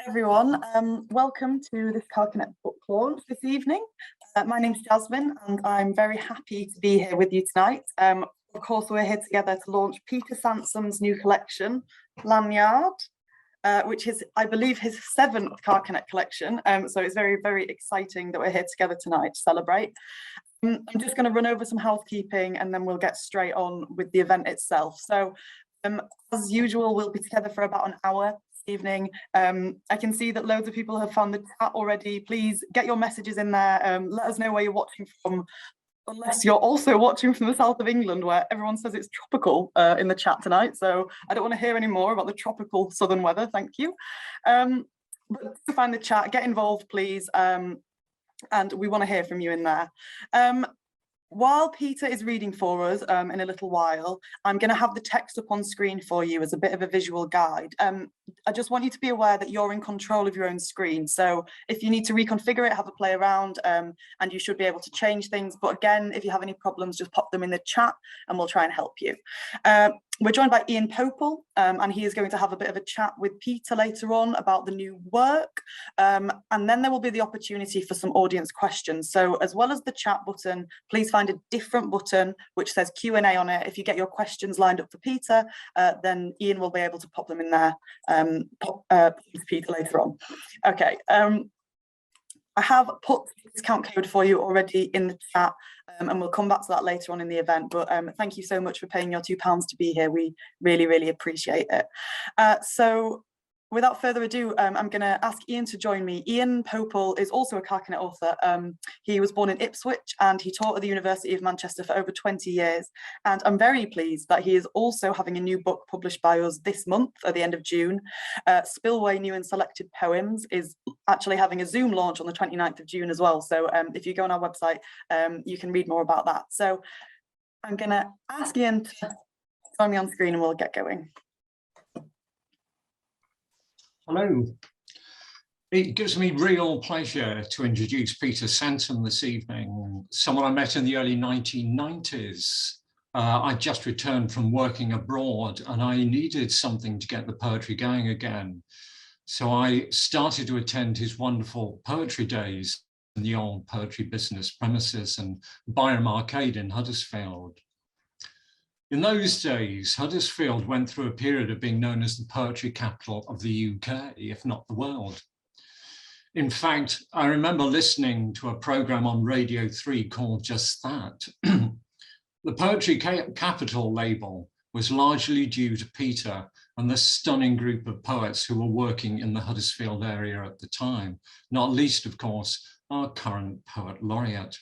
everyone. Welcome to this Carcanet book launch this evening. My name's Jasmine and I'm very happy to be here with you tonight. Of course, we're here together to launch Peter Sansom's new collection, Lanyard, which is, I believe, his 7th Carcanet collection. So it's very, very exciting that we're here together tonight to celebrate. I'm just going to run over some housekeeping and then we'll get straight on with the event itself. So as usual, we'll be together for about an hour this evening. I can see that loads of people have found the chat already. Please get your messages in there. Let us know where you're watching from, unless you're also watching from the south of England, where everyone says it's tropical in the chat tonight. So I don't want to hear any more about the tropical southern weather. Thank you. But to find the chat, get involved, please. And we want to hear from you in there. While Peter is reading for us in a little while, I'm going to have the text up on screen for you as a bit of a visual guide. I just want you to be aware that you're in control of your own screen. So if you need to reconfigure it, have a play around, and you should be able to change things. But again, if you have any problems, just pop them in the chat and we'll try and help you. We're joined by Ian Pople, and he is going to have a bit of a chat with Peter later on about the new work. And then there will be the opportunity for some audience questions. So as well as the chat button, please find a different button which says Q&A on it. If you get your questions lined up for Peter, then Ian will be able to pop them in there to Peter later on. Okay. I have put the discount code for you already in the chat, and we'll come back to that later on in the event. But thank you so much for paying your £2 to be here. We really, really appreciate it. So without further ado, I'm going to ask Ian to join me. Ian Pople is also a Carcanet author. He was born in Ipswich and he taught at the University of Manchester for over 20 years. And I'm very pleased that he is also having a new book published by us this month at the end of June. Spillway New and Selected Poems is actually having a Zoom launch on the 29th of June as well. So if you go on our website, you can read more about that. So I'm going to ask Ian to join me on screen and we'll get going. Hello. It gives me real pleasure to introduce Peter Sansom this evening, someone I met in the early 1990s. I just returned from working abroad and I needed something to get the poetry going again. So I started to attend his wonderful poetry days in the old poetry business premises and Byram Arcade in Huddersfield. In those days, Huddersfield went through a period of being known as the poetry capital of the UK, if not the world. In fact, I remember listening to a programme on Radio 3 called Just That. The Poetry Capital label was largely due to Peter and the stunning group of poets who were working in the Huddersfield area at the time, not least, of course, our current poet laureate.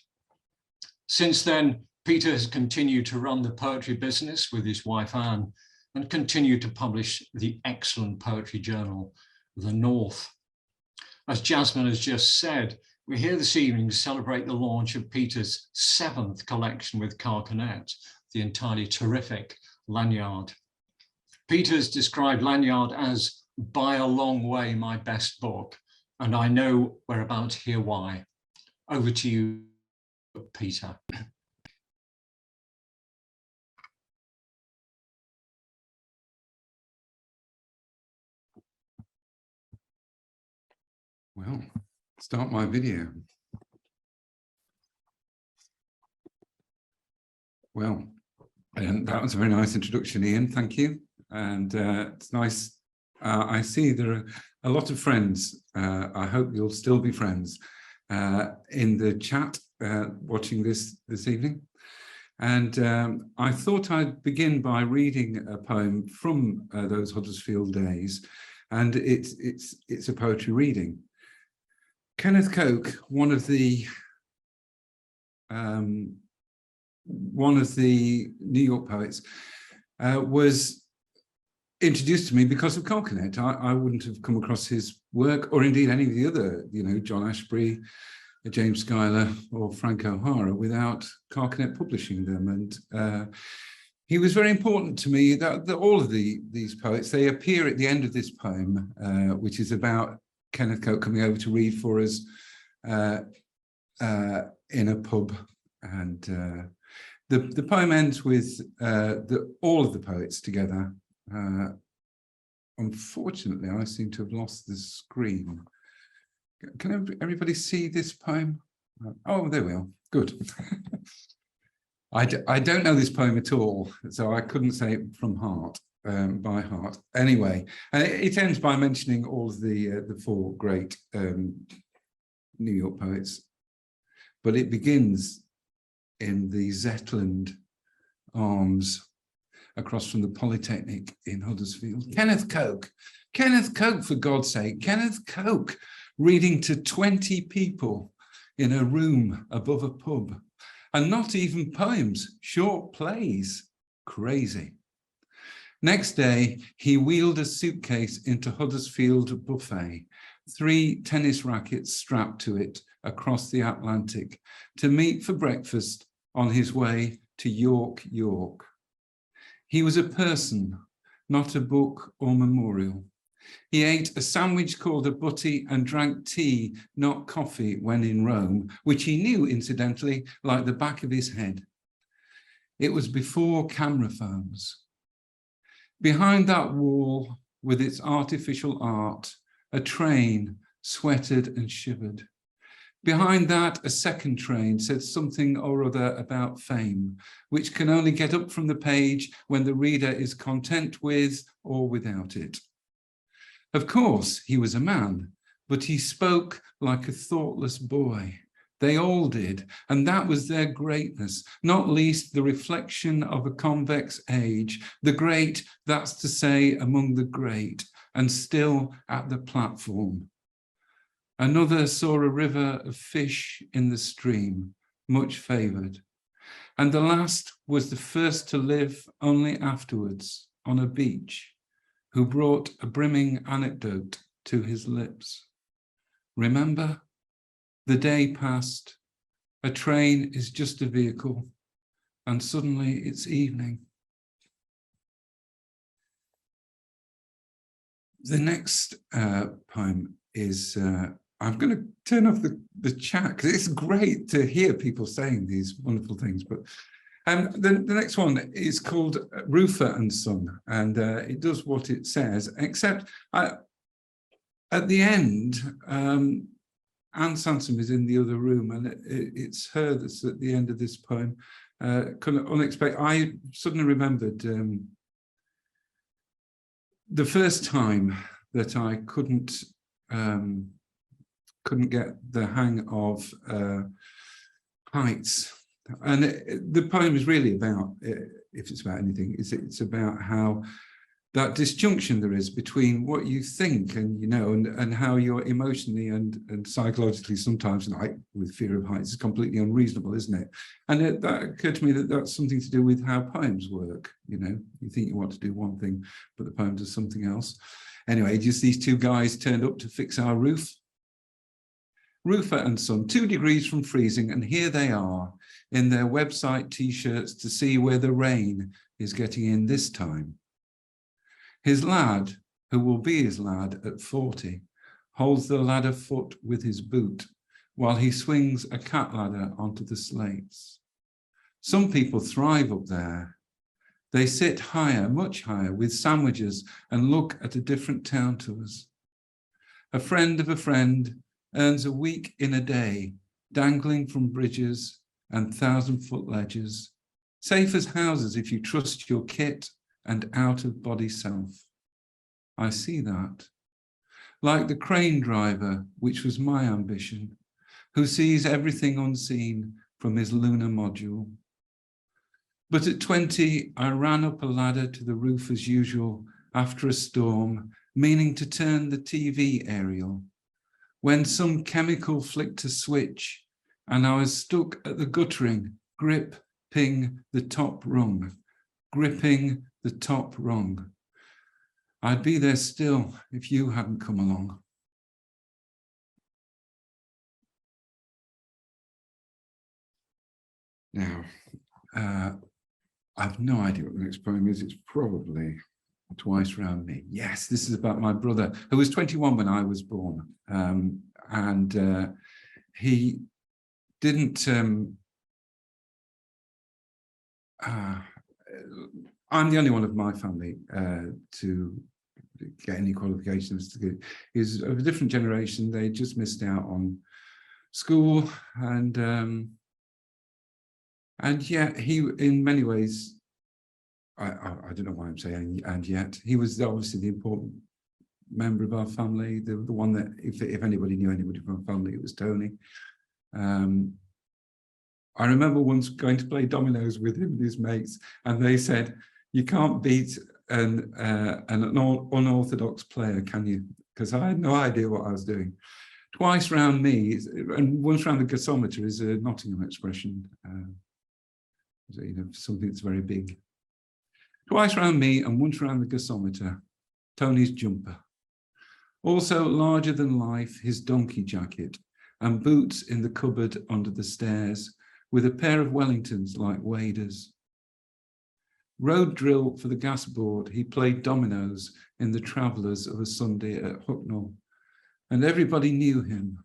Since then, Peter has continued to run the poetry business with his wife Anne and continued to publish the excellent poetry journal, The North. As Jasmine has just said, we're here this evening to celebrate the launch of Peter's 7th collection with Carcanet, the entirely terrific Lanyard. Peter has described Lanyard as by a long way my best book, and I know we're about to hear why. Over to you, Peter. Well, start my video. Well, that was a very nice introduction, Ian. Thank you. And it's nice. I see there are a lot of friends. I hope you'll still be friends in the chat watching this evening. And I thought I'd begin by reading a poem from those Huddersfield days, and it's a poetry reading. Kenneth Coke, one of the New York poets, was introduced to me because of Carcanet. I wouldn't have come across his work, or indeed any of the other, John Ashbery, James Schuyler, or Frank O'Hara, without Carcanet publishing them. And he was very important to me. That all of these poets, they appear at the end of this poem, which is about Kenneth Coke coming over to read for us in a pub. And the poem ends with all of the poets together unfortunately, I seem to have lost the screen. Can everybody see this poem? Oh, there we are. Good. I don't know this poem at all, so I couldn't say it from heart, by heart. Anyway, and it ends by mentioning all of the four great New York poets, but it begins in the Zetland Arms across from the Polytechnic in Huddersfield. Kenneth Coke, for God's sake, Kenneth Coke reading to 20 people in a room above a pub, and not even poems, short plays. Crazy. Next day, he wheeled a suitcase into Huddersfield Buffet, 3 tennis rackets strapped to it across the Atlantic, to meet for breakfast on his way to York, York. He was a person, not a book or memorial. He ate a sandwich called a butty and drank tea, not coffee, when in Rome, which he knew, incidentally, like the back of his head. It was before camera phones. Behind that wall, with its artificial art, a train sweated and shivered. Behind that, a second train said something or other about fame, which can only get up from the page when the reader is content with or without it. Of course, he was a man, but he spoke like a thoughtless boy. They all did, and that was their greatness, not least the reflection of a convex age, the great, that's to say, among the great, and still at the platform. Another saw a river of fish in the stream, much favoured, and the last was the first to live only afterwards on a beach, who brought a brimming anecdote to his lips. Remember? The day passed, a train is just a vehicle, and suddenly it's evening. The next poem is, I'm going to turn off the chat, because it's great to hear people saying these wonderful things, but the next one is called Roofer and Son, and it does what it says, except at the end, Anne Sansom is in the other room, and it's her that's at the end of this poem. Kind of unexpected. I suddenly remembered the first time that I couldn't get the hang of heights, and the poem is really about, if it's about anything, it's about how that disjunction there is between what you think and and how you're emotionally and psychologically sometimes, like with fear of heights, is completely unreasonable, isn't it? And that occurred to me that that's something to do with how poems work. You think you want to do one thing, but the poem does something else. Anyway, just these two guys turned up to fix our roof. Roofer and Son, 2 degrees from freezing, and here they are in their website t-shirts to see where the rain is getting in this time. His lad, who will be his lad at 40, holds the ladder foot with his boot while he swings a cat ladder onto the slates. Some people thrive up there. They sit higher, much higher, with sandwiches and look at a different town to us. A friend of a friend earns a week in a day, dangling from bridges and 1,000-foot ledges, safe as houses if you trust your kit and out-of-body self. I see that. Like the crane driver, which was my ambition, who sees everything unseen from his lunar module. But at 20, I ran up a ladder to the roof as usual after a storm, meaning to turn the TV aerial, when some chemical flicked a switch and I was stuck at the guttering, gripping the top rung, gripping the top rung. I'd be there still if you hadn't come along. Now, I have no idea what the next poem is. It's probably Twice Round Me. Yes, this is about my brother, who was 21 when I was born. And he didn't... I'm the only one of my family to get any qualifications to get. Is of a different generation. They just missed out on school, and yet he, in many ways, I don't know why I'm saying and yet, he was obviously the important member of our family, the one that, if anybody knew anybody from our family, it was Tony. I remember once going to play dominoes with him and his mates, and they said, "You can't beat an unorthodox player, can you?" Because I had no idea what I was doing. Twice round me, and once round the gasometer is a Nottingham expression, you know, something that's very big. Twice round me and once round the gasometer, Tony's jumper. Also larger than life, his donkey jacket and boots in the cupboard under the stairs with a pair of Wellingtons like waders. Road drill for the gas board, he played dominoes in the Travellers of a Sunday at Hucknall, and everybody knew him,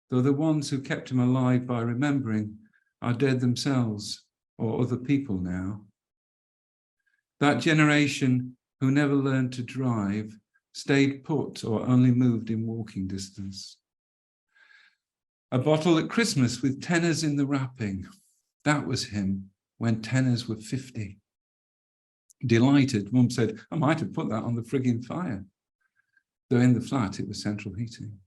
though the ones who kept him alive by remembering are dead themselves or other people now. That generation who never learned to drive stayed put or only moved in walking distance. A bottle at Christmas with tenors in the wrapping. That was him when tenors were 50. Delighted, Mum said, "I might have put that on the frigging fire." Though in the flat it was central heating.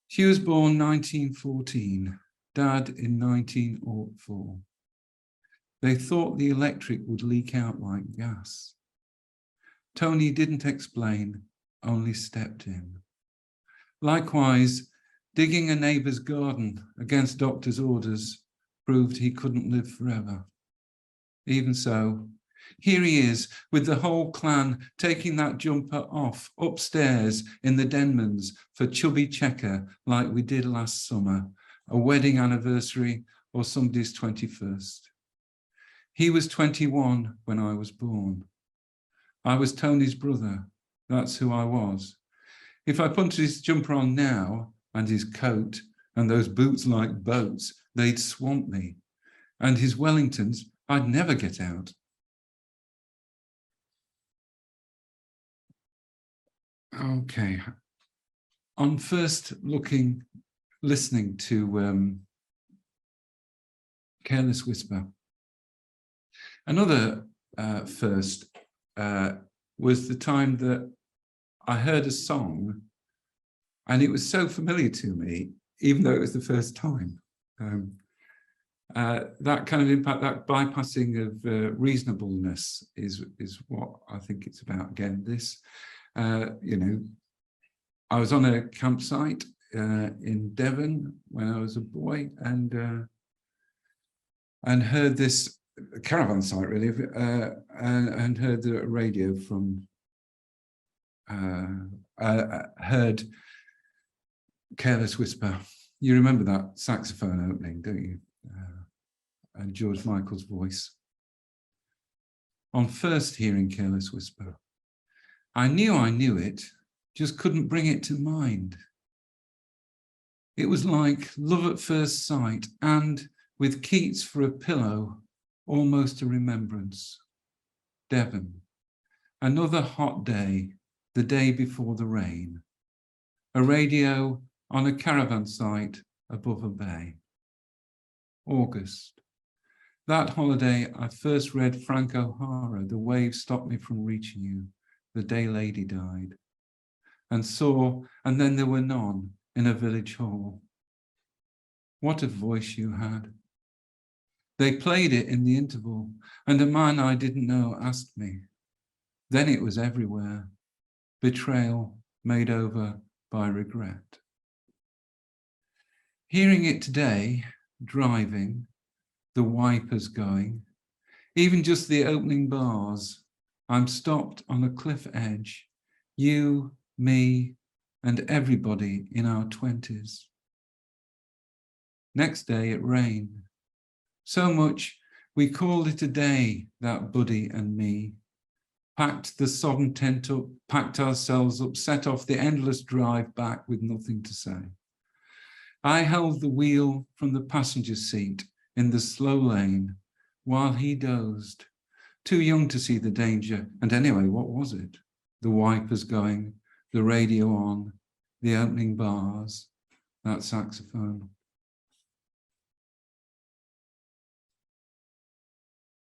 She was born 1914, Dad in 1904. They thought the electric would leak out like gas. Tony didn't explain, only stepped in. Likewise, digging a neighbour's garden against doctor's orders proved he couldn't live forever. Even so, here he is with the whole clan taking that jumper off upstairs in the Denmans for chubby checker like we did last summer, a wedding anniversary or somebody's 21st. He was 21 when I was born. I was Tony's brother. That's who I was. If I put his jumper on now and his coat and those boots like boats, they'd swamp me. And his Wellingtons, I'd never get out. Okay. On first listening to Careless Whisper, another first was the time that I heard a song and it was so familiar to me, even though it was the first time. That kind of impact, that bypassing of reasonableness is what I think it's about. Again, this, you know, I was on a campsite in Devon when I was a boy, and heard this caravan site really, and heard the radio from, heard Careless Whisper. You remember that saxophone opening, don't you? And George Michael's voice. On first hearing Careless Whisper, I knew it, just couldn't bring it to mind. It was like love at first sight, and with Keats for a pillow, almost a remembrance. Devon, another hot day, the day before the rain. A radio on a caravan site above a bay. August. That holiday, I first read Frank O'Hara, The Waves Stopped Me From Reaching You, the day Lady died, and saw, and then there were none in a village hall. What a voice you had. They played it in the interval, and a man I didn't know asked me. Then it was everywhere, betrayal made over by regret. Hearing it today, driving, the wipers going, even just the opening bars, I'm stopped on a cliff edge, you, me, and everybody in our 20s. Next day it rained. So much we called it a day, that buddy and me. Packed the sodden tent up, packed ourselves up, set off the endless drive back with nothing to say. I held the wheel from the passenger seat in the slow lane while he dozed, too young to see the danger. And anyway, what was it? the wipers going, the radio on, the opening bars, that saxophone.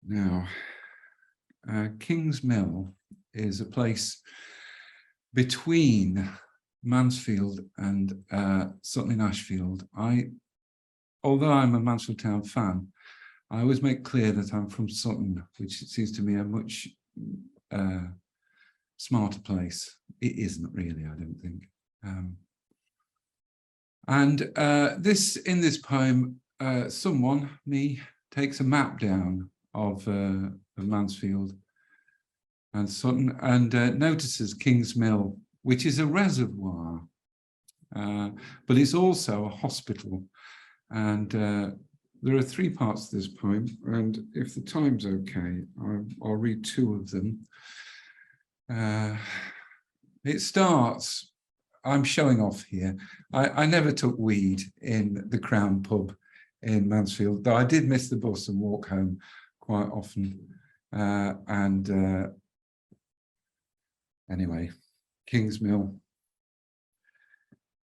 Now, King's Mill is a place between Mansfield and Sutton-in-Ashfield. Although I'm a Mansfield Town fan, I always make clear that I'm from Sutton, which seems to me a much smarter place. It isn't really, I don't think. In this poem, someone, me, takes a map down of Mansfield and Sutton and notices King's Mill, which is a reservoir, but it's also a hospital. And there are 3 parts to this poem, and if the time's okay, I'll read 2 of them. It starts, I'm showing off here. I never took weed in the Crown pub in Mansfield, though I did miss the bus and walk home quite often. Anyway, King's Mill.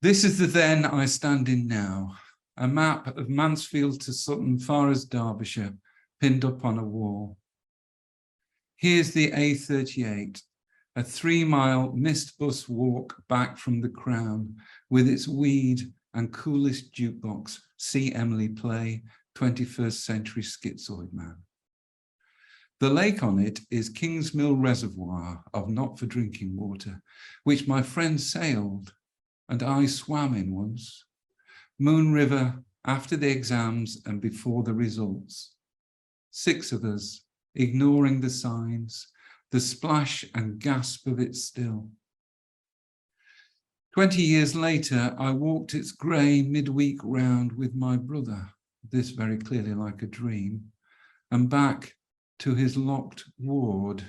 This is the then I stand in now, a map of Mansfield to Sutton, far as Derbyshire, pinned up on a wall. Here's the A38, a 3-mile mist bus walk back from the Crown, with its weed and coolest jukebox, See Emily Play, 21st century schizoid man. The lake on it is King's Mill Reservoir of not for drinking water, which my friend sailed and I swam in once. Moon River after the exams and before the results. 6 of us, ignoring the signs, the splash and gasp of it still. 20 years later, I walked its grey midweek round with my brother, this very clearly like a dream, and back to his locked ward,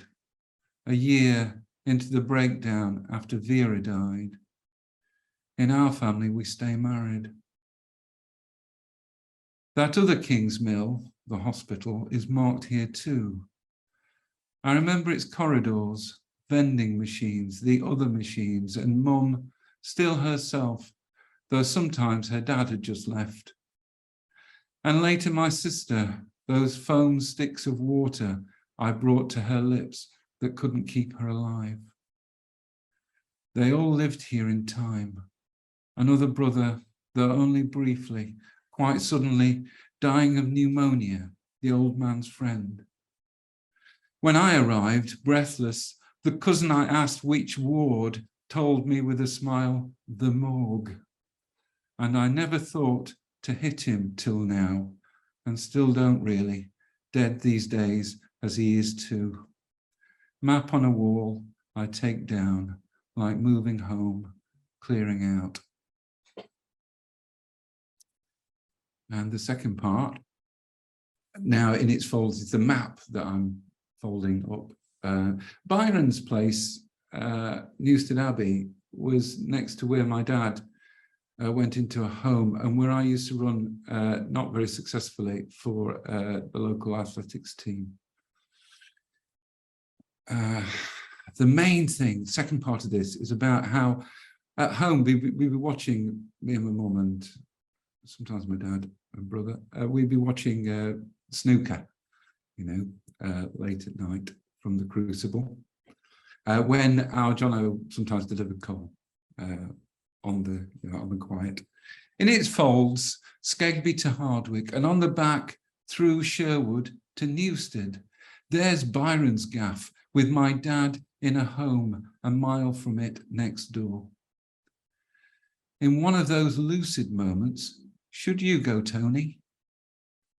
a year into the breakdown after Vera died. In our family, we stay married. That other King's Mill, the hospital, is marked here too. I remember its corridors, vending machines, the other machines, and Mum, still herself, though sometimes her dad had just left. And later my sister, those foam sticks of water I brought to her lips that couldn't keep her alive. They all lived here in time. Another brother, though only briefly, quite suddenly dying of pneumonia, the old man's friend. When I arrived, breathless, the cousin I asked which ward told me with a smile, the morgue. And I never thought to hit him till now, and still don't really, dead these days as he is too. Map on a wall I take down, like moving home, clearing out. And the second part, now in its folds, is the map that I'm folding up. Byron's place, Newstead Abbey, was next to where my dad went into a home and where I used to run, not very successfully, for the local athletics team. The main thing, the second part of this, is about how at home we were watching, me and my mum and sometimes my dad and brother, we'd be watching snooker, late at night from the Crucible, when our Jono sometimes delivered coal on the quiet. In its folds, Skegby to Hardwick, and on the back through Sherwood to Newstead. There's Byron's gaff with my dad in a home a mile from it next door. In one of those lucid moments, should you go, Tony?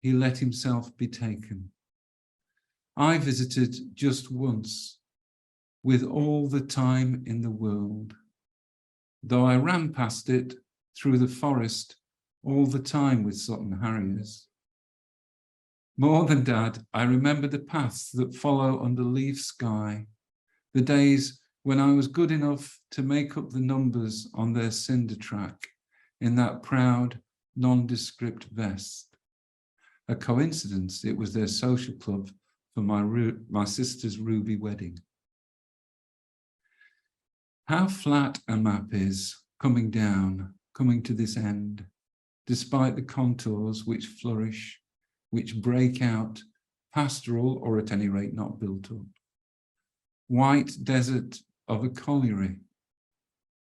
He let himself be taken. I visited just once, with all the time in the world, though I ran past it through the forest all the time with Sutton Harriers. More than Dad, I remember the paths that follow under leaf sky, the days when I was good enough to make up the numbers on their cinder track in that proud, nondescript vest. A coincidence, it was their social club for my sister's Ruby wedding. How flat a map is, coming down, coming to this end, despite the contours which flourish, which break out, pastoral or at any rate not built up. White desert of a colliery,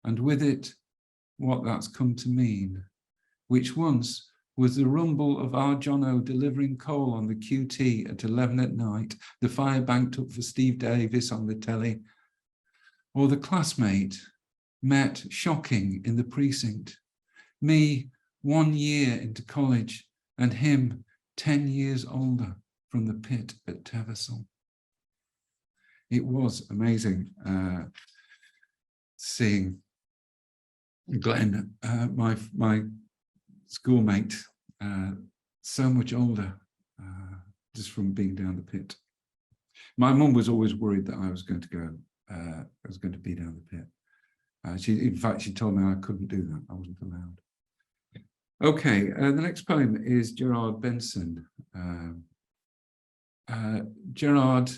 and with it what that's come to mean, which once was the rumble of our Jono delivering coal on the QT at 11 at night, the fire banked up for Steve Davis on the telly, or the classmate met shocking in the precinct, me 1 year into college and him 10 years older from the pit at Teversal. It was amazing seeing Glenn, my schoolmate, so much older just from being down the pit. My mum was always worried that I was going to go, I was going to be down the pit. In fact, she told me I couldn't do that. I wasn't allowed. Okay, the next poem is Gerald Benson. Gerard,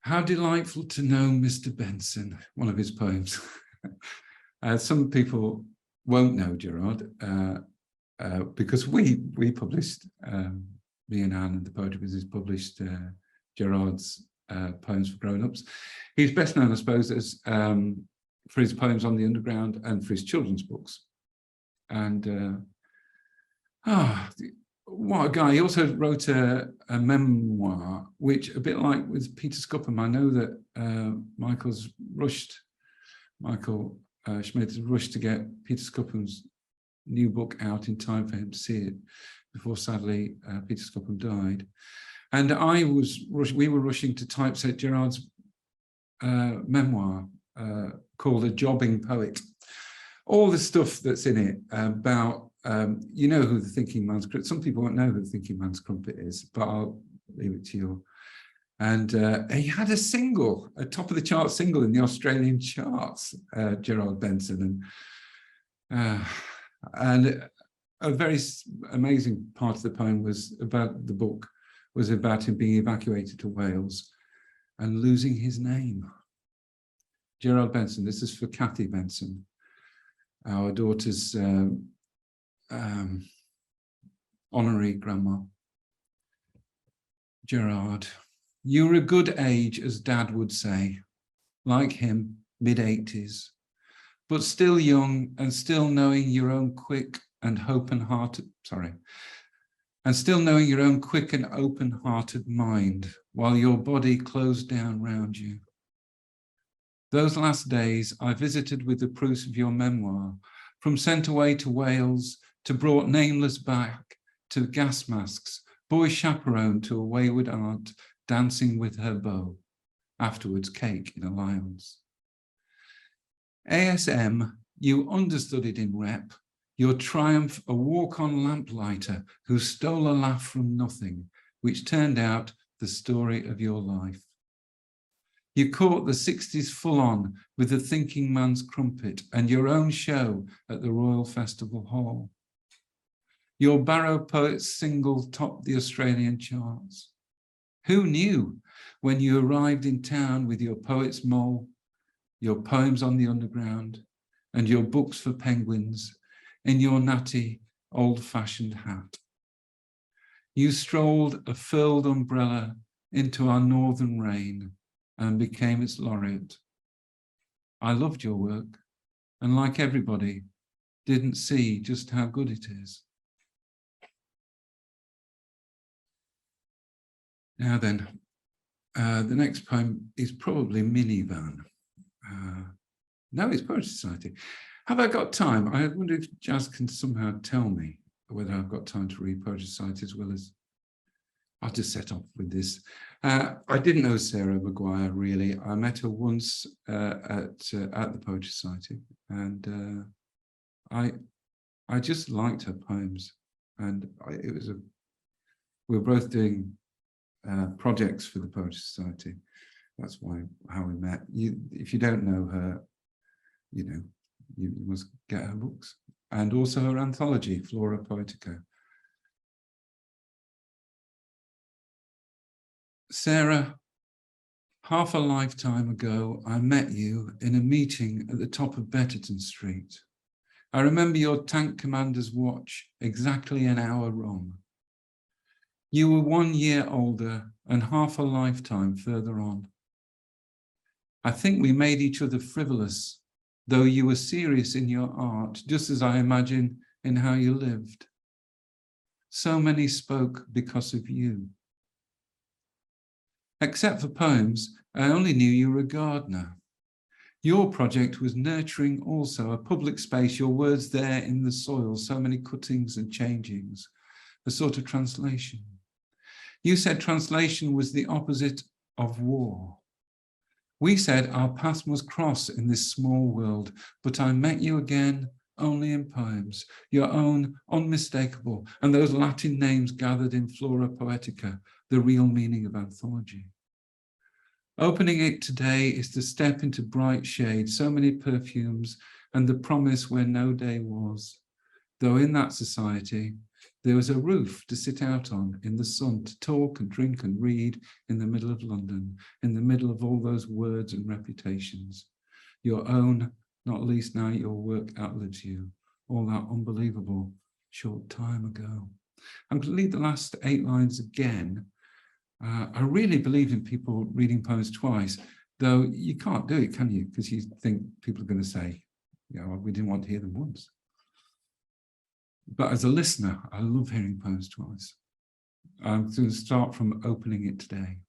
how delightful to know Mr. Benson, one of his poems. Some people won't know Gerard because we published, me and Anne and the Poetry Business published Gerard's poems for grown-ups. He's best known, I suppose, as for his poems on the underground and for his children's books. And what a guy. He also wrote a memoir, which, a bit like with Peter Scupham, I know that Michael Schmidt has rushed to get Peter Scupham's new book out in time for him to see it before, sadly, Peter Scupham died. And we were rushing to typeset Gerard's memoir called A Jobbing Poet. All the stuff that's in it about, you know who the Thinking Man's Crumpet, some people won't know who the Thinking Man's Crumpet is, but I'll leave it to you. And he had a single, a top of the chart single in the Australian charts, Gerald Benson. And a very amazing part of the poem was about the book, was about him being evacuated to Wales and losing his name. Gerald Benson, this is for Kathy Benson, our daughter's honorary grandma. Gerard, you were a good age, as Dad would say, like him, mid-80s, but still young and still knowing your own quick and open-hearted, and still knowing your own quick and open-hearted mind while your body closed down round you. Those last days I visited with the proofs of your memoir, from sent away to Wales, to brought nameless back, to gas masks, boy chaperone to a wayward aunt dancing with her beau, afterwards cake in alliance. ASM, you understudied in rep, your triumph a walk-on lamplighter who stole a laugh from nothing, which turned out the story of your life. You caught the 60s full on with the Thinking Man's Crumpet and your own show at the Royal Festival Hall. Your Barrow Poets single topped the Australian charts. Who knew when you arrived in town with your Poets' Mole, your poems on the underground, and your books for penguins in your natty, old-fashioned hat? You strolled a furled umbrella into our northern rain and became its laureate. I loved your work, and like everybody, didn't see just how good it is. Now then, the next poem is probably Minivan. No, it's Poetry Society. Have I got time? I wonder if Jazz can somehow tell me whether I've got time to read Poetry Society as well as... I'll just set off with this. I didn't know Sarah Maguire, really. I met her once at the Poetry Society, and I just liked her poems. And we were both doing projects for the Poetry Society. That's how we met. If you don't know her, you must get her books, and also her anthology, Flora Poetica. Sarah, Half a lifetime ago, I met you in a meeting at the top of Betterton Street. I remember your tank commander's watch exactly an hour wrong. You were 1 year older and half a lifetime further on. I think we made each other frivolous, though you were serious in your art, just as I imagine in how you lived. So many spoke because of you. Except for poems, I only knew you were a gardener. Your project was nurturing also, a public space, your words there in the soil, so many cuttings and changings, a sort of translation. You said translation was the opposite of war. We said our paths must cross in this small world, but I met you again only in poems, your own unmistakable, and those Latin names gathered in Flora Poetica, the real meaning of anthology. Opening it today is to step into bright shade, so many perfumes, and the promise where no day was. Though in that society, there was a roof to sit out on in the sun, to talk and drink and read in the middle of London, in the middle of all those words and reputations. Your own, not least now your work outlives you, all that unbelievable short time ago. I'm going to read the last 8 lines again. I really believe in people reading poems twice, though you can't do it, can you? Because you think people are going to say, you know, we didn't want to hear them once. But as a listener, I love hearing poems twice. I'm going to start from opening it today.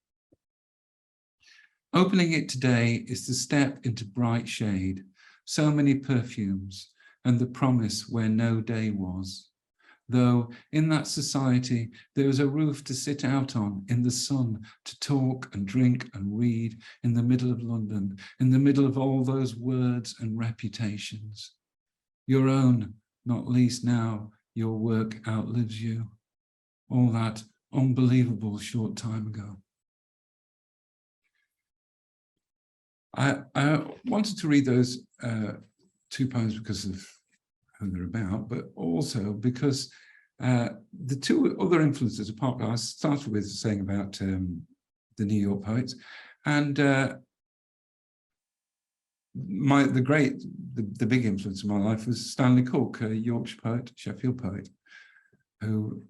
Opening it today is to step into bright shade, so many perfumes, and the promise where no day was. Though in that society, there was a roof to sit out on in the sun, to talk and drink and read in the middle of London, in the middle of all those words and reputations. Your own, not least now, your work outlives you. All that unbelievable short time ago. I wanted to read those 2 poems because of who they're about, but also because the 2 other influences, apart from I started with saying about the New York poets, and the big influence in my life was Stanley Cook, a Yorkshire poet, Sheffield poet, who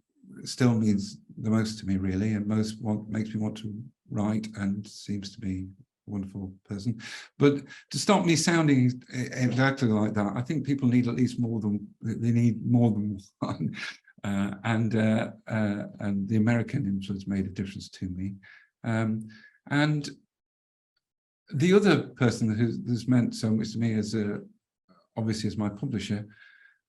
still means the most to me, really, and makes me want to write, and seems to be a wonderful person. But to stop me sounding exactly like that, I think people need at least more than one. And the American influence made a difference to me. And the other person who's meant so much to me as obviously as my publisher,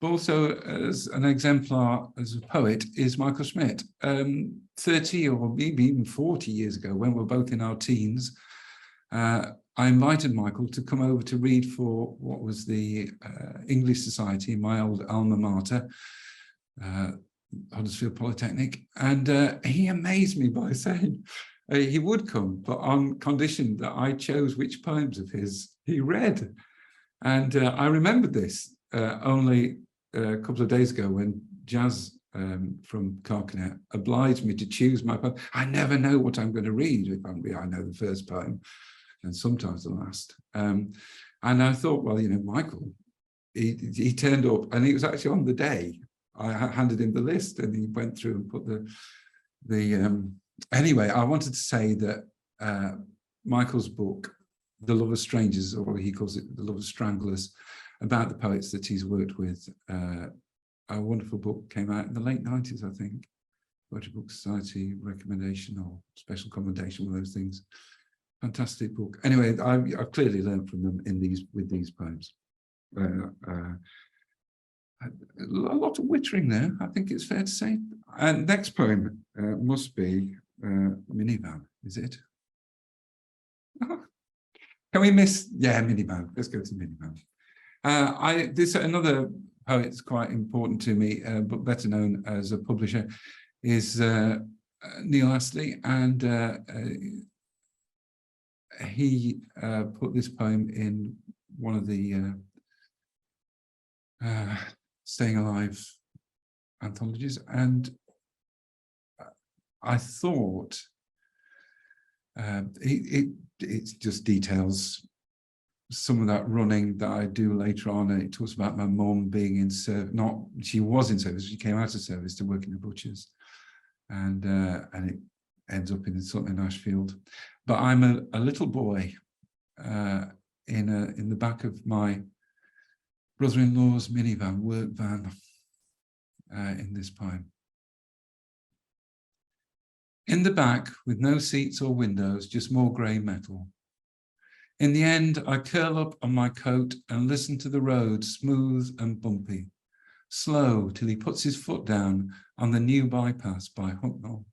but also as an exemplar as a poet, is Michael Schmidt. 30 or maybe even 40 years ago, when we were both in our teens, I invited Michael to come over to read for what was the English Society, my old alma mater, Huddersfield Polytechnic, and he amazed me by saying he would come, but on condition that I chose which poems of his he read. And I remembered this only a couple of days ago when Jazz from Carcanet obliged me to choose my poem. I never know what I'm going to read. If I know the first poem, and sometimes the last. And I thought, well, you know, Michael, he turned up, and it was actually on the day I handed him the list, and he went through and put the anyway, I wanted to say that Michael's book, The Love of Strangers, or he calls it The Love of Stranglers, about the poets that he's worked with, a wonderful book, came out in the late 90s, I think. Poetry Book Society recommendation or special commendation, one of those things. Fantastic book. Anyway, I've clearly learned from them with these poems. A lot of wittering there, I think it's fair to say. And next poem must be Minivan, is it? Can we miss? Yeah, Minivan. Let's go to Minivan. Another poet that's quite important to me, but better known as a publisher, is Neil Astley, and he put this poem in one of the Staying Alive anthologies, and I thought it just details some of that running that I do later on, and it talks about my mum being in service. She was in service, she came out of service to work in the butchers, and it ends up in Sutton and Ashfield. But I'm a little boy in the back of my brother-in-law's minivan, work van, in this poem. In the back, with no seats or windows, just more grey metal. In the end, I curl up on my coat and listen to the road, smooth and bumpy, slow till he puts his foot down on the new bypass by Hucknall.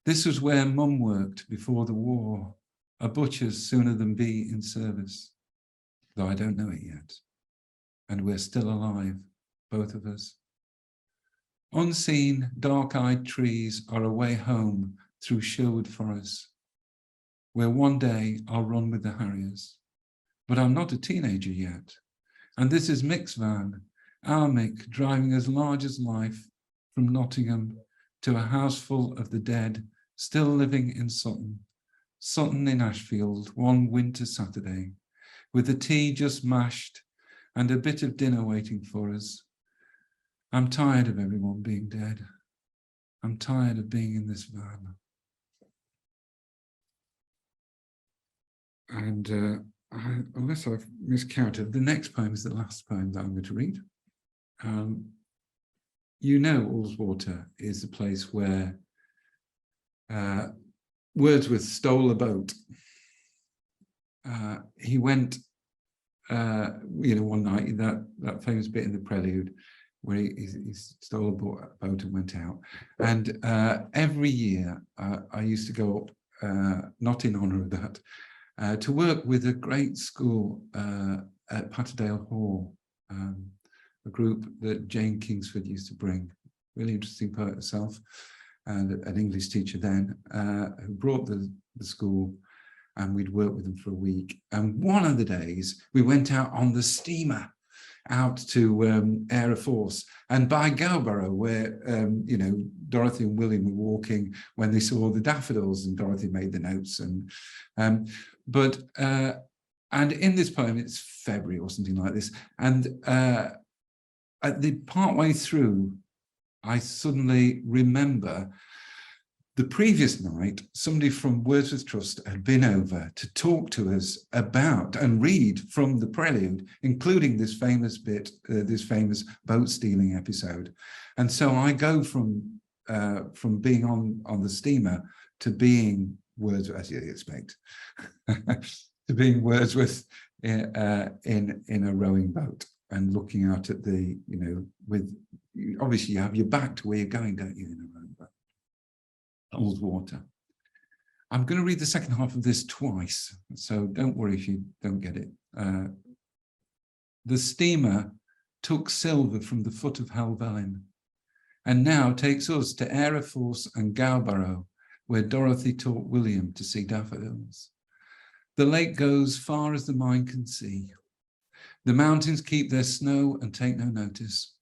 This was where Mum worked before the war, a butcher's sooner than be in service, though I don't know it yet. And we're still alive, both of us. Unseen, dark-eyed trees are a way home through Sherwood Forest, where one day I'll run with the Harriers. But I'm not a teenager yet. And this is Mick's van, our Mick, driving as large as life from Nottingham to a house full of the dead, still living in Sutton in Ashfield, one winter Saturday, with the tea just mashed and a bit of dinner waiting for us. I'm tired of everyone being dead. I'm tired of being in this van. And unless I've miscounted, the next poem is the last poem that I'm going to read. You know, Ullswater is the place where Wordsworth stole a boat. He went, one night, that famous bit in the prelude, where he stole a boat and went out. And every year I used to go up, not in honour of that, to work with a great school at Patterdale Hall, a group that Jane Kingsford used to bring, really interesting poet herself, and an English teacher then, who brought the school, and we'd work with them for a week. And one of the days we went out on the steamer out to Air Force, and by Gowborough, where Dorothy and William were walking when they saw the daffodils, and Dorothy made the notes. And in this poem, it's February or something like this, and at the partway through, I suddenly remember the previous night, somebody from Wordsworth Trust had been over to talk to us about and read from the prelude, including this famous bit, this famous boat stealing episode. And so I go from being on the steamer to being Wordsworth, as you'd expect, to being Wordsworth in a rowing boat and looking out at the, with, obviously you have your back to where you're going, don't you, in a rowing boat. Ullswater. I'm going to read the second half of this twice, so don't worry if you don't get it. The steamer took silver from the foot of Helvellyn, and now takes us to Air Force and Gowborough, where Dorothy taught William to see daffodils. The lake goes far as the mind can see. The mountains keep their snow and take no notice.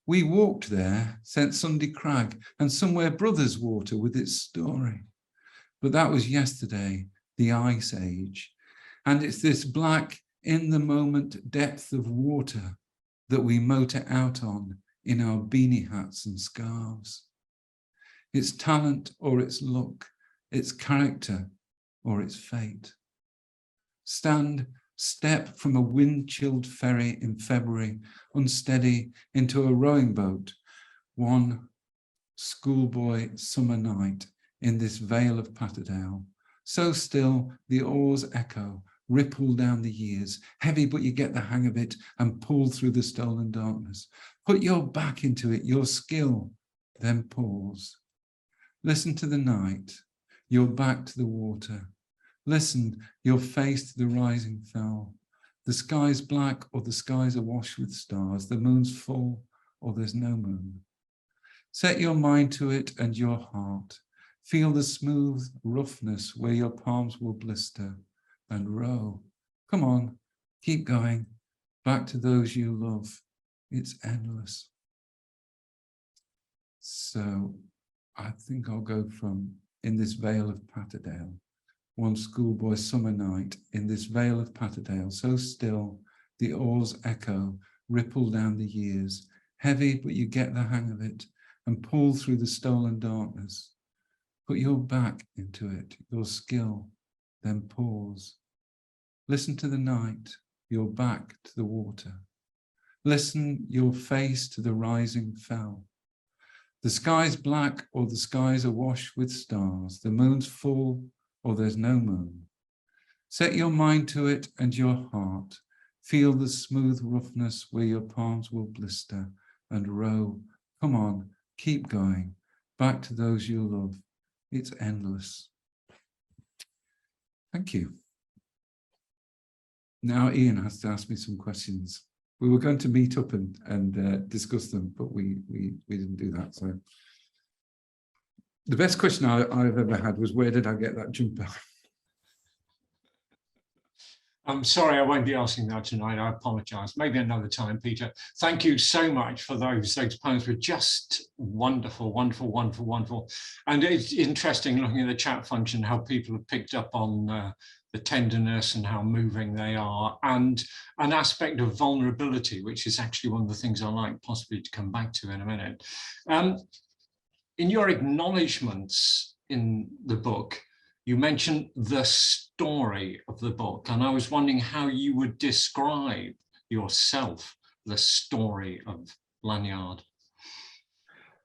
We walked there, St. Sunday Crag, and somewhere Brothers Water with its story. But that was yesterday, the Ice Age. And it's this black, in-the-moment depth of water that we motor out on in our beanie hats and scarves. Its talent or its look, its character or its fate. Step from a wind-chilled ferry in February, unsteady, into a rowing boat, one schoolboy summer night in this vale of Patterdale. So still, the oars echo, ripple down the years, heavy but you get the hang of it and pull through the stolen darkness. Put your back into it, your skill, then pause. Listen to the night, your back to the water. Listen, your face to the rising fell. The sky's black or the sky's awash with stars. The moon's full or there's no moon. Set your mind to it and your heart. Feel the smooth roughness where your palms will blister and row. Come on, keep going. Back to those you love. It's endless. So I think I'll go from in this vale of Patterdale. One schoolboy summer night in this vale of Patterdale, so still the oars echo, ripple down the years, heavy but you get the hang of it and pull through the stolen darkness. Put your back into it, your skill, then pause. Listen to the night, your back to the water. Listen your face to the rising fell. The sky's black or the sky's awash with stars. The moon's full or there's no moon. Set your mind to it and your heart. Feel the smooth roughness where your palms will blister and row. Come on, keep going. Back to those you love. It's endless. Thank you. Now Ian has to ask me some questions. We were going to meet up and discuss them, but we didn't do that. So the best question I've ever had was, where did I get that jumper? I'm sorry, I won't be asking that tonight. I apologise. Maybe another time, Peter. Thank you so much for those poems. Were just wonderful, wonderful, wonderful, wonderful. And it's interesting looking at the chat function, how people have picked up on the tenderness and how moving they are, and an aspect of vulnerability, which is actually one of the things I like possibly to come back to in a minute. In your acknowledgements in the book, you mentioned the story of the book, and I was wondering how you would describe yourself, the story of Lanyard.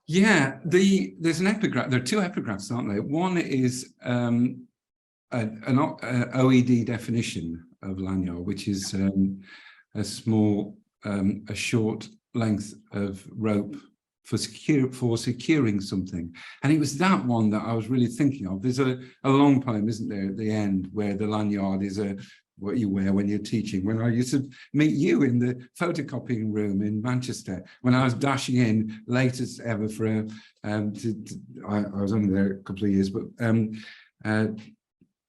Yeah, there's an epigraph. There are two epigraphs, aren't there? One is an OED definition of Lanyard, which is a short length of rope for securing something. And it was that one that I was really thinking of. There's a long poem, isn't there, at the end, where the lanyard is what you wear when you're teaching. When I used to meet you in the photocopying room in Manchester, when I was dashing in late as ever for I was only there a couple of years, but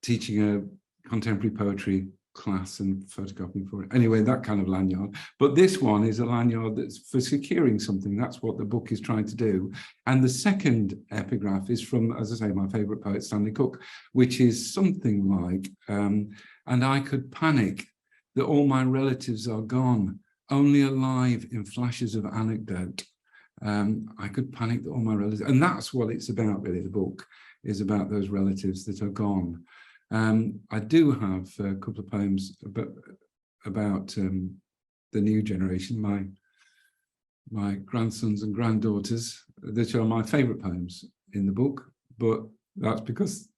teaching a contemporary poetry class and photocopying for it. Anyway, that kind of lanyard. But this one is a lanyard that's for securing something. That's what the book is trying to do. And the second epigraph is from, as I say, my favourite poet, Stanley Cook, which is something like, and I could panic that all my relatives are gone, only alive in flashes of anecdote. I could panic that all my relatives, and that's what it's about, really. The book is about those relatives that are gone. I do have a couple of poems about the new generation, my grandsons and granddaughters, that are my favourite poems in the book, but that's because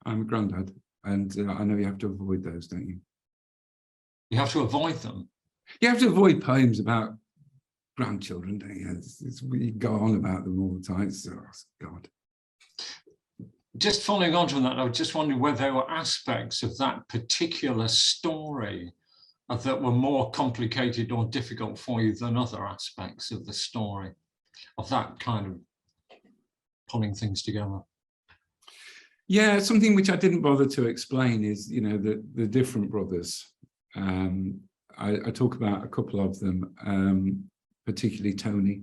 I'm a granddad, and I know you have to avoid those, don't you? You have to avoid them? You have to avoid poems about grandchildren, don't you? You go on about them all the time. Oh, God. Just following on from that, I was just wondering whether there were aspects of that particular story that were more complicated or difficult for you than other aspects of the story, of that kind of pulling things together. Yeah, something which I didn't bother to explain is, you know, the different brothers. I talk about a couple of them, particularly Tony,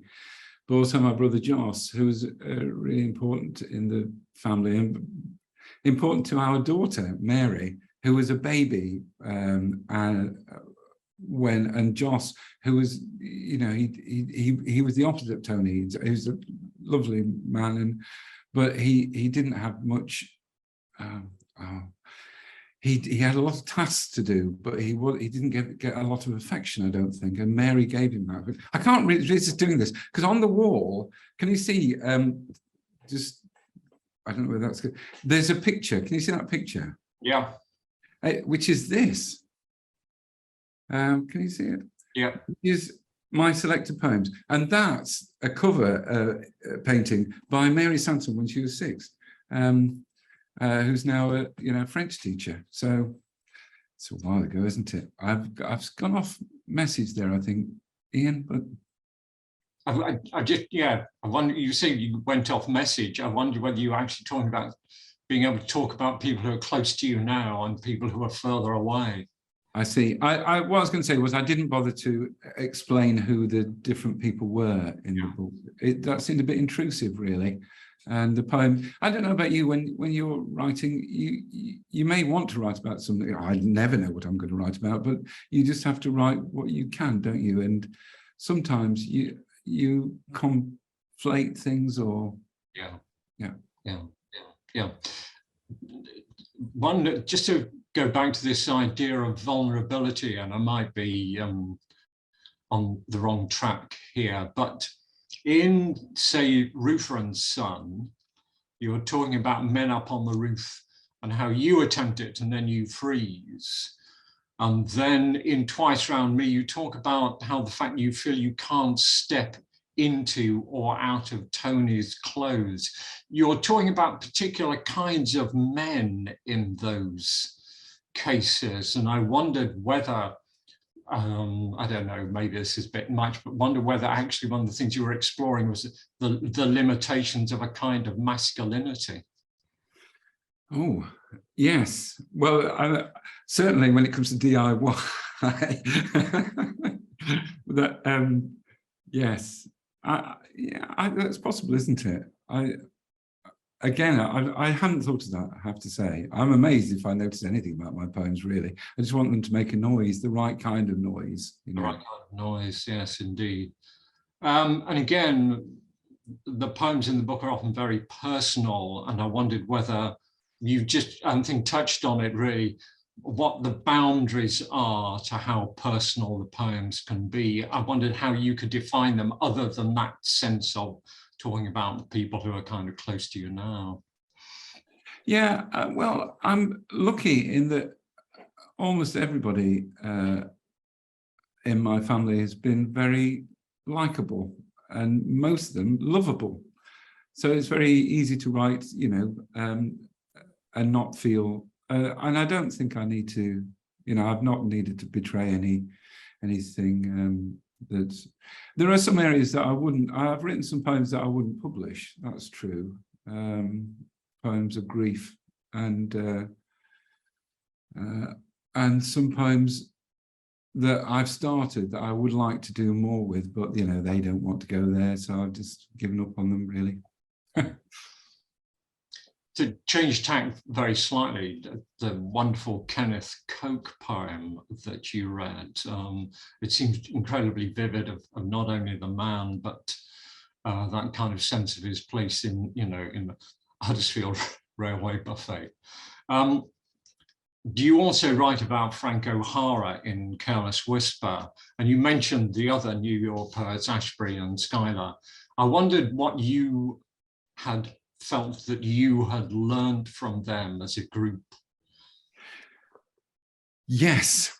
but also my brother Joss, who was really important in the family and important to our daughter Mary, who was a baby, and Joss, who was, you know, he was the opposite of Tony. He was a lovely man, but he didn't have much. He had a lot of tasks to do, but he didn't get a lot of affection, I don't think. And Mary gave him that. But I can't really resist doing this, because on the wall, can you see? Just, I don't know whether that's good. There's a picture. Can you see that picture? Yeah. Which is this. Can you see it? Yeah. Is my selected poems, and that's a cover painting by Mary Sansom when she was 6. Who's now a French teacher. So it's a while ago, isn't it? I've gone off message there, I think, Ian. But I wonder. You say you went off message. I wonder whether you were actually talking about being able to talk about people who are close to you now and people who are further away. I see. What I was going to say was I didn't bother to explain who the different people were in the book. That seemed a bit intrusive, really. And the poem, I don't know about you, when you're writing, you may want to write about something. I never know what I'm going to write about, but you just have to write what you can, don't you? And sometimes you conflate things, or yeah. One, just to go back to this idea of vulnerability, and I might be on the wrong track here, but in, say, Roofer and Son, you're talking about men up on the roof and how you attempt it and then you freeze. And then in Twice Round Me, you talk about how the fact you feel you can't step into or out of Tony's clothes. You're talking about particular kinds of men in those cases. And I wondered whether, I don't know, maybe this is a bit much, but wonder whether actually one of the things you were exploring was the limitations of a kind of masculinity. Oh, yes. Well, certainly when it comes to DIY, yes, that's possible, isn't it? I hadn't thought of that, I have to say. I'm amazed if I notice anything about my poems, really. I just want them to make a noise, the right kind of noise. You know? The right kind of noise, yes, indeed. And again, the poems in the book are often very personal, and I wondered whether you've just, I think, touched on it really, what the boundaries are to how personal the poems can be. I wondered how you could define them other than that sense of talking about people who are kind of close to you now. Yeah, well, I'm lucky in that almost everybody in my family has been very likable, and most of them lovable. So it's very easy to write, you know, and not feel, and I don't think I need to, you know, I've not needed to betray anything. That there are some areas that I've written some poems that I wouldn't publish, that's true. Poems of grief, and some poems that I've started that I would like to do more with, but you know, they don't want to go there, so I've just given up on them, really. To change tack very slightly, the wonderful Kenneth Coke poem that you read, it seems incredibly vivid of not only the man, but that kind of sense of his place in, you know, in the Huddersfield Railway buffet. Do you also write about Frank O'Hara in Careless Whisper? And you mentioned the other New York poets, Ashbery and Schuyler. I wondered what you had felt that you had learned from them as a group. Yes,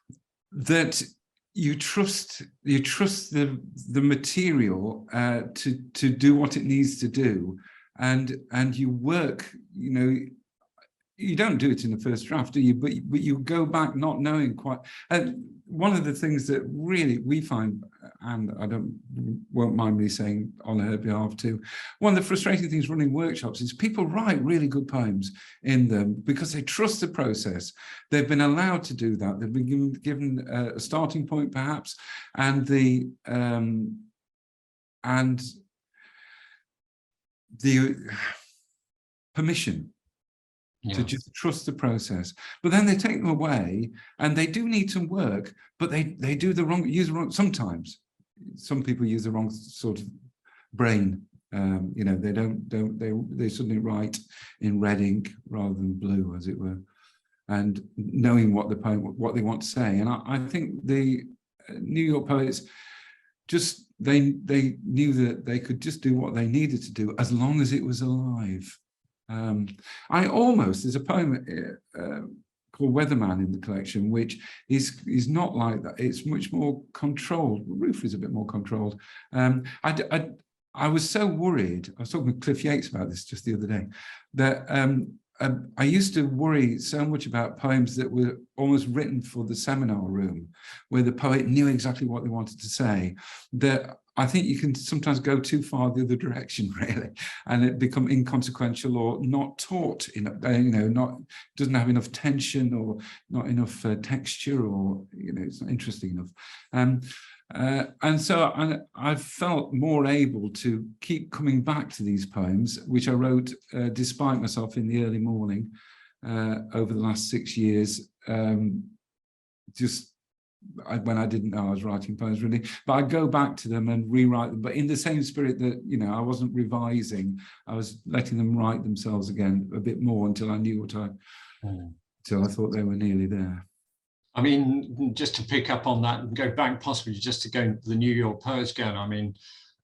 that you trust the material to do what it needs to do, and you work, you know, you don't do it in the first draft, do you? But you go back not knowing quite. And one of the things that really we find, and I won't mind me saying on her behalf too, one of the frustrating things running workshops is people write really good poems in them because they trust the process. They've been allowed to do that. They've been given a starting point, perhaps, and the permission to just trust the process. But then they take them away, and they do need some work, but they use the wrong, sometimes. Some people use the wrong sort of brain. You know, they suddenly write in red ink rather than blue, as it were, and knowing what they want to say. And I think the New York poets just, they knew that they could just do what they needed to do as long as it was alive. There's a poem called Weatherman in the collection, which is not like that. It's much more controlled. Roof is a bit more controlled. I was so worried. I was talking with Cliff Yates about this just the other day, that I used to worry so much about poems that were almost written for the seminar room, where the poet knew exactly what they wanted to say, that I think you can sometimes go too far the other direction, really, and it become inconsequential or not taught enough, you know, doesn't have enough tension or not enough texture, or, you know, it's not interesting enough. And so I felt more able to keep coming back to these poems, which I wrote despite myself in the early morning over the last 6 years, when I didn't know I was writing poems really, but I'd go back to them and rewrite them, but in the same spirit that, you know, I wasn't revising, I was letting them write themselves again a bit more until I knew until I thought they were nearly there. I mean, just to pick up on that and go back possibly just to go to the New York Poets again, I mean,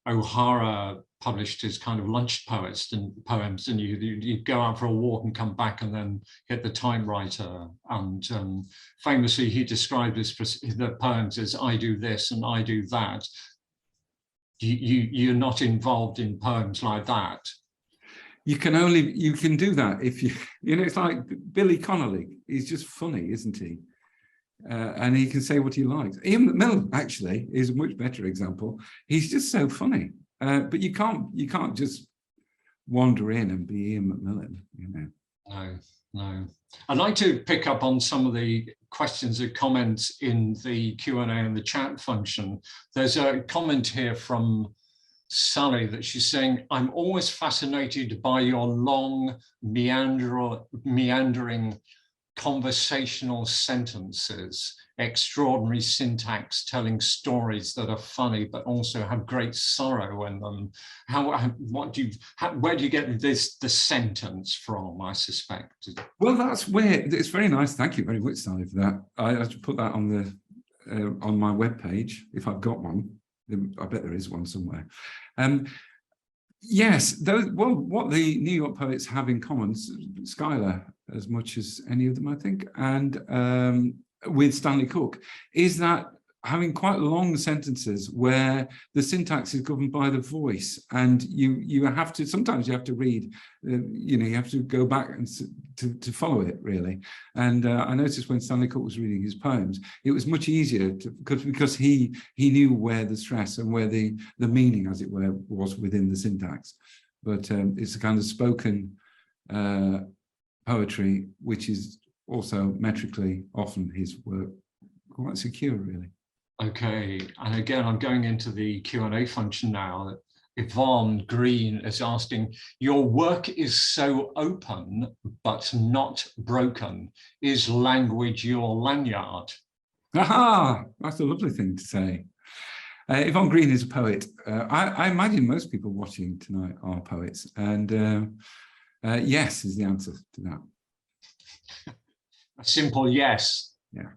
O'Hara published his kind of lunch poems, and you'd go out for a walk and come back and then get the typewriter. And famously, he described the poems as "I do this and I do that." You're not involved in poems like that. You can do that if you know, it's like Billy Connolly. He's just funny, isn't he? And he can say what he likes. Ian Pople actually is a much better example. He's just so funny, but you can't just wander in and be Ian Pople, you know. No. I'd like to pick up on some of the questions and comments in the Q&A and the chat function. There's a comment here from Sally that she's saying, "I'm always fascinated by your long, meandering conversational sentences, extraordinary syntax, telling stories that are funny but also have great sorrow in them." Where do you get the sentence from, I suspect? Well, that's where it's very nice. Thank you very much, Sally, for that. I have to put that on my webpage if I've got one. I bet there is one somewhere. Yes, what the New York poets have in common, Schuyler as much as any of them, I think, and with Stanley Cook, is that having quite long sentences where the syntax is governed by the voice, and you have to, sometimes you have to read, you know, you have to go back and to follow it really. And I noticed when Stanley Cook was reading his poems, it was much easier because he knew where the stress and where the meaning, as it were, was within the syntax. But it's a kind of spoken poetry, which is also metrically often his work, quite secure really. Okay, and again, I'm going into the Q&A function now. Yvonne Green is asking, "Your work is so open but not broken. Is language your lanyard?" Aha, that's a lovely thing to say. Yvonne Green is a poet. I imagine most people watching tonight are poets, and yes is the answer to that. A simple yes. Yeah.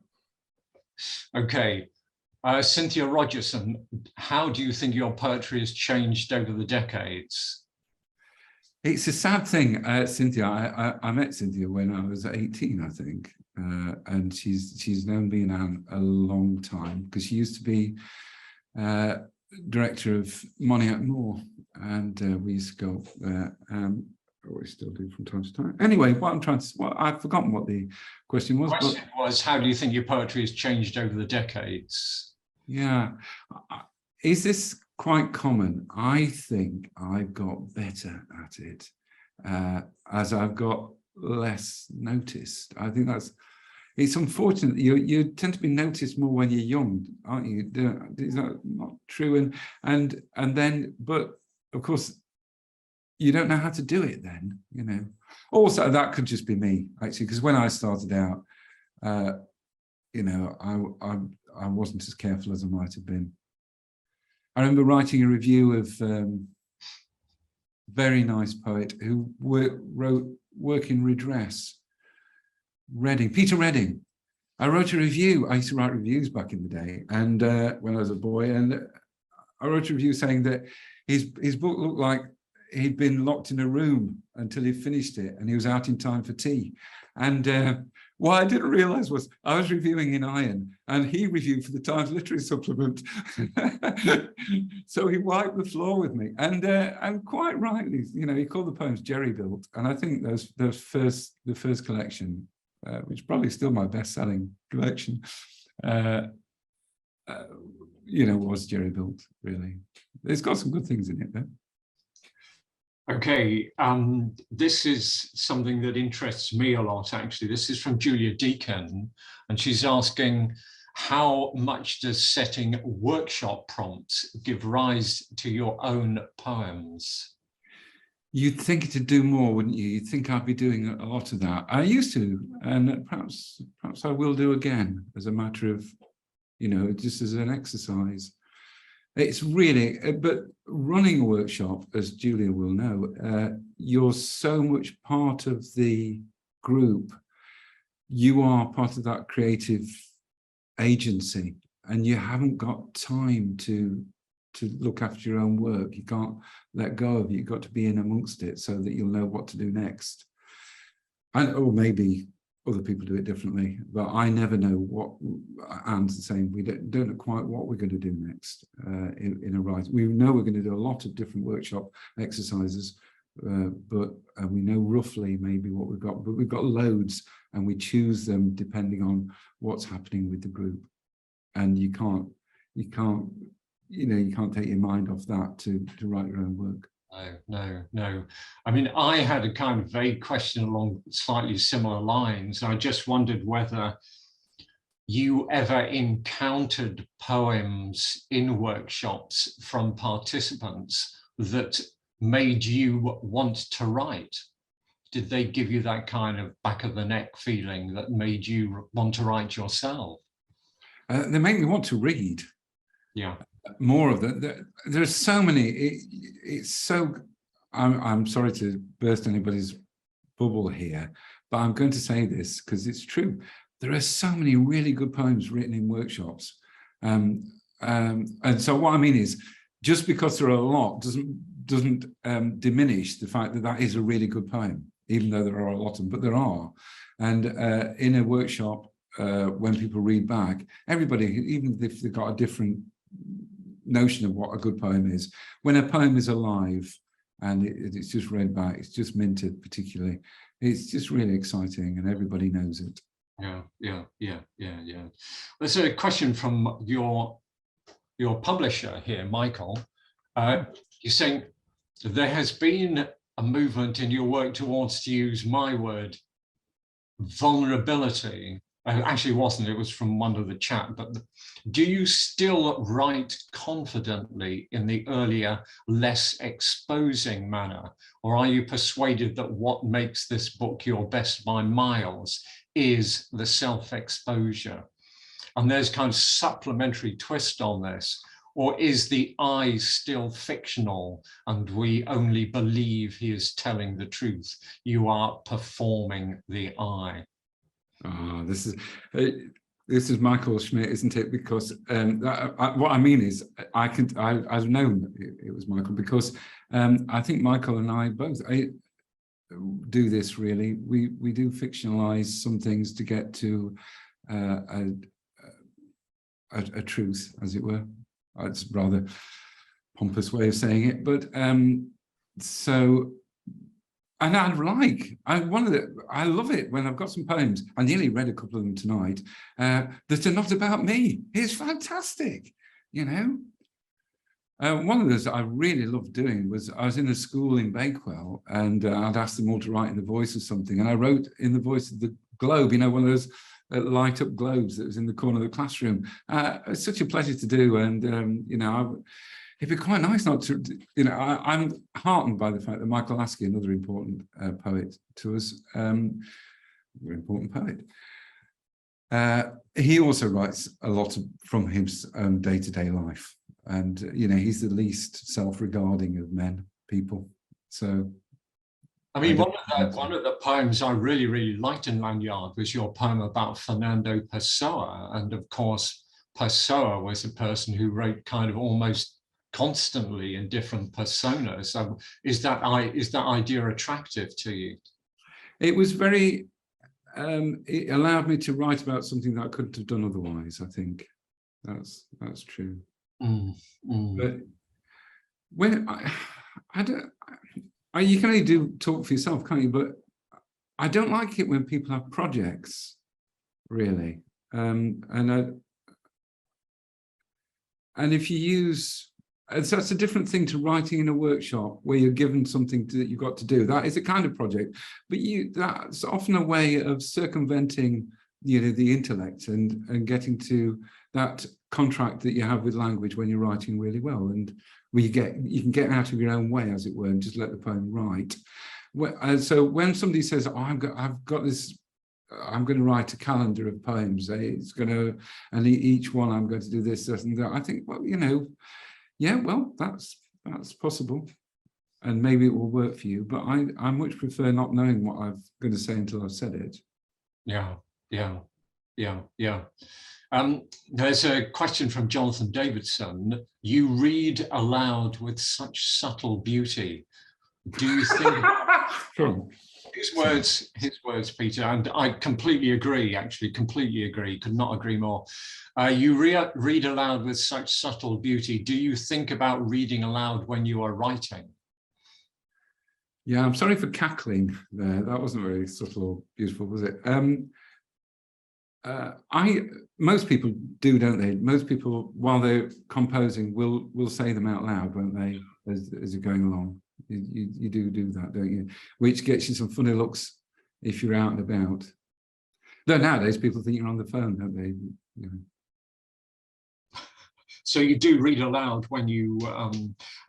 Okay. Cynthia Rogerson, how do you think your poetry has changed over the decades? It's a sad thing, Cynthia. I met Cynthia when I was 18, I think, and she's known me now a long time because she used to be director of Moniac Moor, and we used to go there. We still do from time to time. Anyway, I've forgotten what the question was. The question was, how do you think your poetry has changed over the decades? Yeah, is this quite common? I think I've got better at it as I've got less noticed. I think it's unfortunate. You tend to be noticed more when you're young, aren't you? Is that not true? And then, but of course, you don't know how to do it then, you know. Also, that could just be me, actually, because when I started out, you know, I wasn't as careful as I might have been. I remember writing a review of very nice poet who wrote Work in Redress, Peter Redding. I wrote a review. I used to write reviews back in the day, and when I was a boy, and I wrote a review saying that his book looked like he'd been locked in a room until he finished it, and he was out in time for tea. And what I didn't realize was I was reviewing in Iron, and he reviewed for the Times Literary Supplement. So he wiped the floor with me, and quite rightly, you know, he called the poems Jerry Built, and I think the first collection, which is probably still my best-selling collection, you know, was Jerry Built. Really, it's got some good things in it, though. Okay, this is something that interests me a lot, actually. This is from Julia Deacon, and she's asking, how much does setting workshop prompts give rise to your own poems? You'd think to do more, wouldn't you? You'd think I'd be doing a lot of that. I used to, and perhaps I will do again as a matter of, you know, just as an exercise. It's really, but running a workshop, as Julia will know, you're so much part of the group. You are part of that creative agency, and you haven't got time to look after your own work. You can't let go of it. You've got to be in amongst it so that you'll know what to do next. Or maybe other people do it differently, but I never know what. Anne's the same. We don't know quite what we're going to do next in a write. We know we're going to do a lot of different workshop exercises, but we know roughly maybe what we've got. But we've got loads, and we choose them depending on what's happening with the group. And you can't take your mind off that to write your own work. No. I mean, I had a kind of vague question along slightly similar lines. I just wondered whether you ever encountered poems in workshops from participants that made you want to write. Did they give you that kind of back of the neck feeling that made you want to write yourself? They make me want to read. Yeah. More of them. There's so many. It's so. I'm sorry to burst anybody's bubble here, but I'm going to say this because it's true. There are so many really good poems written in workshops, and so what I mean is, just because there are a lot doesn't diminish the fact that that is a really good poem, even though there are a lot of them. But there are, and in a workshop, when people read back, everybody, even if they've got a different notion of what a good poem is, when a poem is alive and it's just read back, it's just minted particularly, it's just really exciting and everybody knows it. Yeah. There's a question from your publisher here, Michael. You're saying there has been a movement in your work towards, to use my word, vulnerability. Actually, it wasn't, it was from one of the chat, but do you still write confidently in the earlier, less exposing manner? Or are you persuaded that what makes this book your best by miles is the self-exposure? And there's kind of supplementary twist on this. Or is the I still fictional and we only believe he is telling the truth? You are performing the I. This is Michael Schmidt, isn't it? Because what I mean is, I've known it was Michael because I think Michael and I both do this. Really, we do fictionalize some things to get to a truth, as it were. It's a rather pompous way of saying it, but so. And I love it when I've got some poems. I nearly read a couple of them tonight that are not about me. It's fantastic, you know. One of those that I really loved doing was I was in a school in Bakewell and I'd asked them all to write in the voice of something, and I wrote in the voice of the globe, you know, one of those light up globes that was in the corner of the classroom. It's such a pleasure to do, and you know, it'd be quite nice not to, you know, I'm heartened by the fact that Michael Askey, another important poet to us, very important poet, he also writes a lot from his day-to-day life. And, you know, he's the least self-regarding of people. So, I mean, one of the poems I really liked in Lanyard was your poem about Fernando Pessoa. And of course, Pessoa was a person who wrote kind of almost constantly in different personas. So is that idea attractive to you? It was very, it allowed me to write about something that I couldn't have done otherwise. I think that's true. But when I don't, you can only talk for yourself, can't you? But I don't like it when people have projects, really. And if you use, so that's a different thing to writing in a workshop where you're given something that you've got to do. That is a kind of project, but that's often a way of circumventing the intellect and getting to that contract that you have with language when you're writing really well, and where you can get out of your own way, as it were, and just let the poem write. So when somebody says, "Oh, I've got this, I'm going to write a calendar of poems. It's going to, and each one I'm going to do this, and that," I think, well, yeah, well, that's possible, and maybe it will work for you. But I much prefer not knowing what I'm going to say until I've said it. Yeah. There's a question from Jonathan Davidson. You read aloud with such subtle beauty. Do you think? Sure. His words, Peter, and I completely agree. Actually, completely agree. Could not agree more. You read aloud with such subtle beauty. Do you think about reading aloud when you are writing? Yeah, I'm sorry for cackling there. That wasn't very subtle or beautiful, was it? Most people do, don't they? Most people, while they're composing, will say them out loud, won't they, as you're going along? You do that, don't you? Which gets you some funny looks if you're out and about. Though nowadays people think you're on the phone, don't they? So you do read aloud when you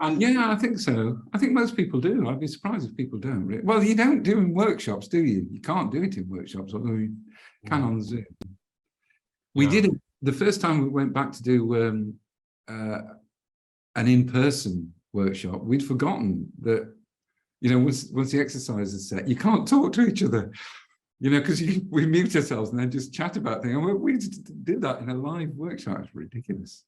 and yeah, I think so. I think most people do. I'd be surprised if people don't. Well, you don't do in workshops, do you? You can't do it in workshops, although you can on Zoom. We did it the first time we went back to do an in-person workshop. We'd forgotten that, once the exercise is set, you can't talk to each other, because we mute ourselves and then just chat about things. And we did that in a live workshop. It's ridiculous.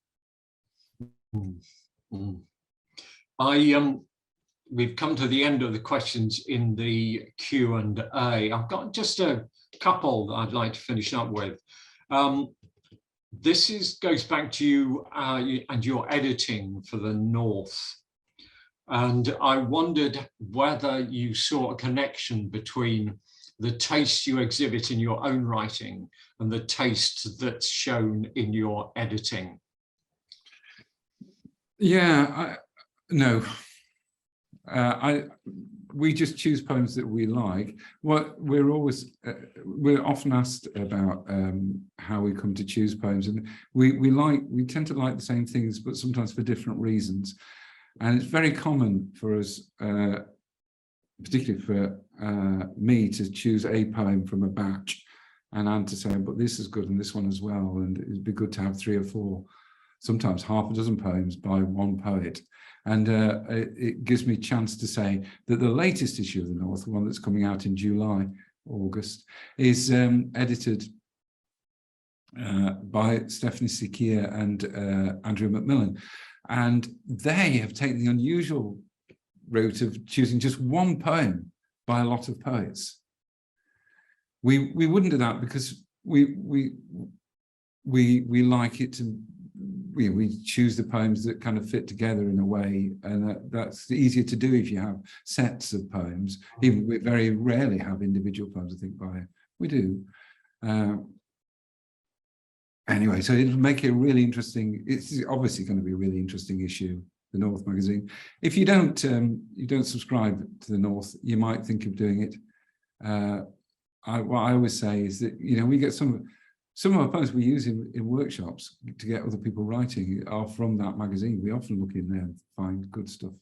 We've come to the end of the questions in the Q&A. I've got just a couple that I'd like to finish up with. This goes back to you and your editing for the North. And I wondered whether you saw a connection between the taste you exhibit in your own writing and the taste that's shown in your editing. Yeah, no. We just choose poems that we like. We're often asked about how we come to choose poems, and we tend to like the same things, but sometimes for different reasons. And it's very common for us, particularly for me, to choose a poem from a batch, and Anne to say, but this is good and this one as well, and it'd be good to have 3 or 4, sometimes half a dozen poems by one poet. And it gives me a chance to say that the latest issue of the North, the one that's coming out in July, August, is edited by Stephanie Sikier and Andrew Macmillan. And they have taken the unusual route of choosing just one poem by a lot of poets. We wouldn't do that because we like it to. We choose the poems that kind of fit together in a way, and that's easier to do if you have sets of poems. Even we very rarely have individual poems, I think, we do. Anyway, so it'll make it really interesting. It's obviously going to be a really interesting issue, the North magazine. If you don't subscribe to the North, you might think of doing it. What I always say is that we get some of our poems we use in workshops to get other people writing are from that magazine. We often look in there and find good stuff.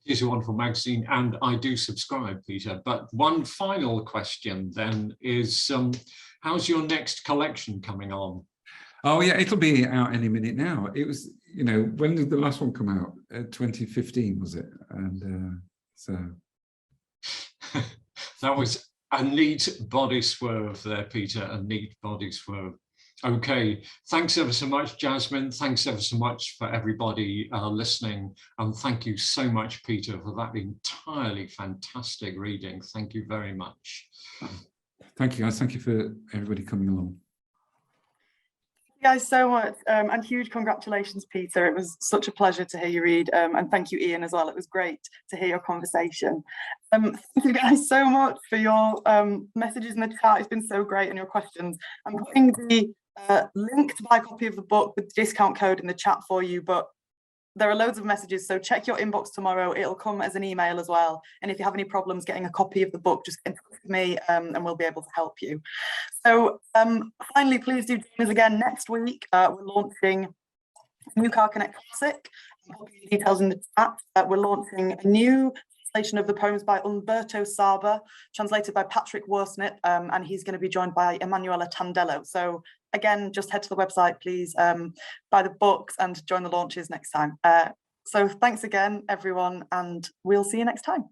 It is a wonderful magazine, and I do subscribe, Peter. But one final question then is, how's your next collection coming on? Oh yeah, it'll be out any minute now. It was, when did the last one come out? 2015, was it? And so. That was a neat body swerve there, Peter, a neat body swerve. Okay, thanks ever so much, Jasmine. Thanks ever so much for everybody listening. And thank you so much, Peter, for that entirely fantastic reading. Thank you very much. Thank you, guys. Thank you for everybody coming along. Thank you guys so much, and huge congratulations, Peter. It was such a pleasure to hear you read, and thank you, Ian, as well. It was great to hear your conversation. Thank you guys so much for your messages in the chat. It's been so great, and your questions. I'm putting the link to buy a copy of the book with the discount code in the chat for you, but there are loads of messages, so check your inbox tomorrow. It'll come as an email as well. And if you have any problems getting a copy of the book, just get in touch with me and we'll be able to help you. So finally, please do join us again next week. We're launching a new Carcanet classic. I'll put the details in the chat. We're launching a new translation of the poems by Umberto Saba, translated by Patrick Worsnip, and he's going to be joined by Emanuela Tandello. So again, just head to the website, please, buy the books and join the launches next time. So thanks again, everyone, and we'll see you next time.